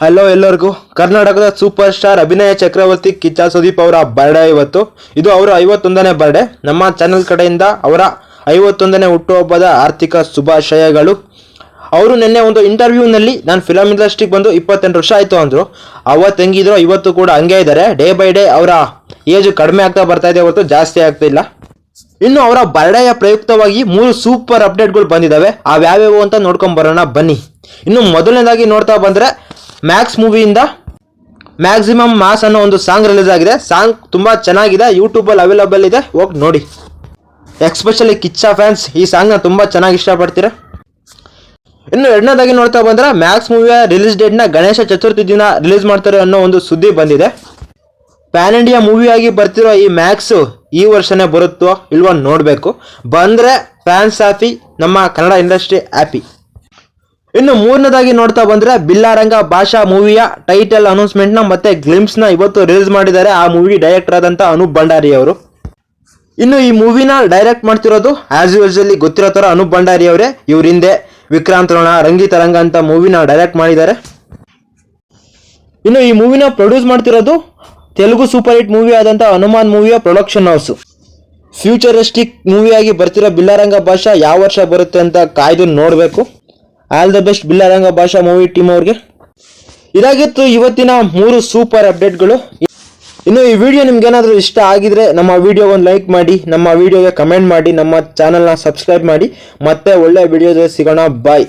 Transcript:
Hello ಎಲ್ಲರಿಗೂ. ಕರ್ನಾಟಕದ super star ಅಭಿನಯ ಚಕ್ರವರ್ತಿ ಕಿಚ್ಚ ಸುದೀಪ್ ಅವರ ಬರ್ಡೇ ಇವತ್ತು. ಇದು ಅವರ 51ನೇ ಬರ್ಡೇ. ನಮ್ಮ ಚಾನೆಲ್ ಕಡೆಯಿಂದ ಅವರ 51ನೇ ಹುಟ್ಟುಹಬ್ಬದ ಆರ್ಥಿಕ ಶುಭಾಶಯಗಳು. ಅವರು ನಿನ್ನೆ ಒಂದು ಇಂಟರ್ವ್ಯೂನಲ್ಲಿ ನಾನು ಫಿಲಮ್ ಇಂಡಸ್ಟ್ರಿಗೆ ಬಂದು 28 ವರ್ಷ ಆಯಿತು ಅಂದರು. ಅವತ್ತು ಹೆಂಗಿದ್ರು ಇವತ್ತು ಕೂಡ ಹಂಗೆ ಇದ್ದಾರೆ. ಡೇ ಬೈ ಡೇ ಅವರ ಏಜ್ ಕಡಿಮೆ ಆಗ್ತಾ ಬರ್ತಾ ಇದೆ ಹೊರತು ಜಾಸ್ತಿ ಆಗ್ತಿಲ್ಲ. ಇನ್ನು ಅವರ ಬರ್ಡೇಯ ಪ್ರಯುಕ್ತವಾಗಿ 3 ಸೂಪರ್ ಅಪ್ಡೇಟ್ಗಳು ಬಂದಿದ್ದಾವೆ. ಅವ್ಯಾವ್ಯಾವು ಅಂತ ನೋಡ್ಕೊಂಡ್ ಬರೋಣ ಬನ್ನಿ. ಇನ್ನು ಮೊದಲನೇದಾಗಿ ನೋಡ್ತಾ ಬಂದರೆ ಮ್ಯಾಕ್ಸ್ ಮೂವಿಯಿಂದ ಮ್ಯಾಕ್ಸಿಮಮ್ ಮಾಸ್ ಅನ್ನೋ ಒಂದು ಸಾಂಗ್ ರಿಲೀಸ್ ಆಗಿದೆ. ಸಾಂಗ್ ತುಂಬ ಚೆನ್ನಾಗಿದೆ, ಯೂಟ್ಯೂಬಲ್ಲಿ ಅವೈಲಬಲ್ ಇದೆ, ಹೋಗಿ ನೋಡಿ. ಎಕ್ಸ್ಪೆಷಲಿ ಕಿಚ್ಚ ಫ್ಯಾನ್ಸ್ ಈ ಸಾಂಗ್ನ ತುಂಬ ಚೆನ್ನಾಗಿ ಇಷ್ಟಪಡ್ತೀರಾ. ಇನ್ನು ಎರಡನೇದಾಗಿ ನೋಡ್ತಾ ಬಂದರೆ ಮ್ಯಾಕ್ಸ್ ಮೂವಿಯ ರಿಲೀಸ್ ಡೇಟ್ನ ಗಣೇಶ ಚತುರ್ಥಿ ದಿನ ರಿಲೀಸ್ ಮಾಡ್ತಾರೆ ಅನ್ನೋ ಒಂದು ಸುದ್ದಿ ಬಂದಿದೆ. ಪ್ಯಾನ್ ಇಂಡಿಯಾ ಮೂವಿಯಾಗಿ ಬರ್ತಿರೋ ಈ ಮ್ಯಾಕ್ಸ್ ಈ ವರ್ಷನೇ ಬರುತ್ತೋ ಇಲ್ವೋ ನೋಡಬೇಕು. ಬಂದರೆ ಫ್ಯಾನ್ಸ್ ಹ್ಯಾಪಿ, ನಮ್ಮ ಕನ್ನಡ ಇಂಡಸ್ಟ್ರಿ ಹ್ಯಾಪಿ. ಇನ್ನು ಮೂರನೇದಾಗಿ ನೋಡ್ತಾ ಬಂದರೆ ಬಿಲ್ಲಾರಂಗ ಭಾಷಾ ಮೂವಿಯ ಟೈಟಲ್ ಅನೌನ್ಸ್ಮೆಂಟ್ನ ಮತ್ತೆ ಗ್ಲಿಮ್ಸ್ನ ಇವತ್ತು ರಿಲೀಸ್ ಮಾಡಿದ್ದಾರೆ. ಆ ಮೂವಿ ಡೈರೆಕ್ಟರ್ ಆದಂಥ ಅನೂಪ್ ಭಂಡಾರಿ ಅವರು. ಇನ್ನು ಈ ಮೂವಿನ ಡೈರೆಕ್ಟ್ ಮಾಡ್ತಿರೋದು ಆಸ್ ಯೂಶಲಿ ಗೊತ್ತಿರೋ ಥರ ಅನೂಪ್ ಭಂಡಾರಿ ಅವರೇ. ಇವ್ರ ಹಿಂದೆ ವಿಕ್ರಾಂತ್ ರೋಣ, ರಂಗಿತರಂಗ ಅಂತ ಮೂವಿನ ಡೈರೆಕ್ಟ್ ಮಾಡಿದ್ದಾರೆ. ಇನ್ನು ಈ ಮೂವಿನ ಪ್ರೊಡ್ಯೂಸ್ ಮಾಡ್ತಿರೋದು ತೆಲುಗು ಸೂಪರ್ ಹಿಟ್ ಮೂವಿ ಆದಂಥ ಹನುಮಾನ್ ಮೂವಿಯ ಪ್ರೊಡಕ್ಷನ್ ಹೌಸ್. ಫ್ಯೂಚರಿಸ್ಟಿಕ್ ಮೂವಿಯಾಗಿ ಬರ್ತಿರೋ ಬಿಲ್ಲಾರಂಗ ಭಾಷಾ ಯಾವ ವರ್ಷ ಬರುತ್ತೆ ಅಂತ ಕಾಯ್ದು ನೋಡಬೇಕು. ಆಲ್ ದ ಬೆಸ್ಟ್ ಬಿಲ್ಲಾರಂಗ ಭಾಷಾ ಮೂವಿ ಟೀಮ್ ಅವ್ರಿಗೆ. ಇದಾಗಿತ್ತು ಇವತ್ತಿನ 3 ಸೂಪರ್ ಅಪ್ಡೇಟ್ಗಳು. ಇನ್ನು ಈ ವಿಡಿಯೋ ನಿಮ್ಗೇನಾದರೂ ಇಷ್ಟ ಆಗಿದ್ರೆ ನಮ್ಮ ವಿಡಿಯೋ ಒಂದು ಲೈಕ್ ಮಾಡಿ, ನಮ್ಮ ವಿಡಿಯೋಗೆ ಕಮೆಂಟ್ ಮಾಡಿ, ನಮ್ಮ ಚಾನಲ್ನ ಸಬ್ಸ್ಕ್ರೈಬ್ ಮಾಡಿ. ಮತ್ತೆ ಒಳ್ಳೆ ವಿಡಿಯೋದಲ್ಲಿ ಸಿಗೋಣ. ಬಾಯ್.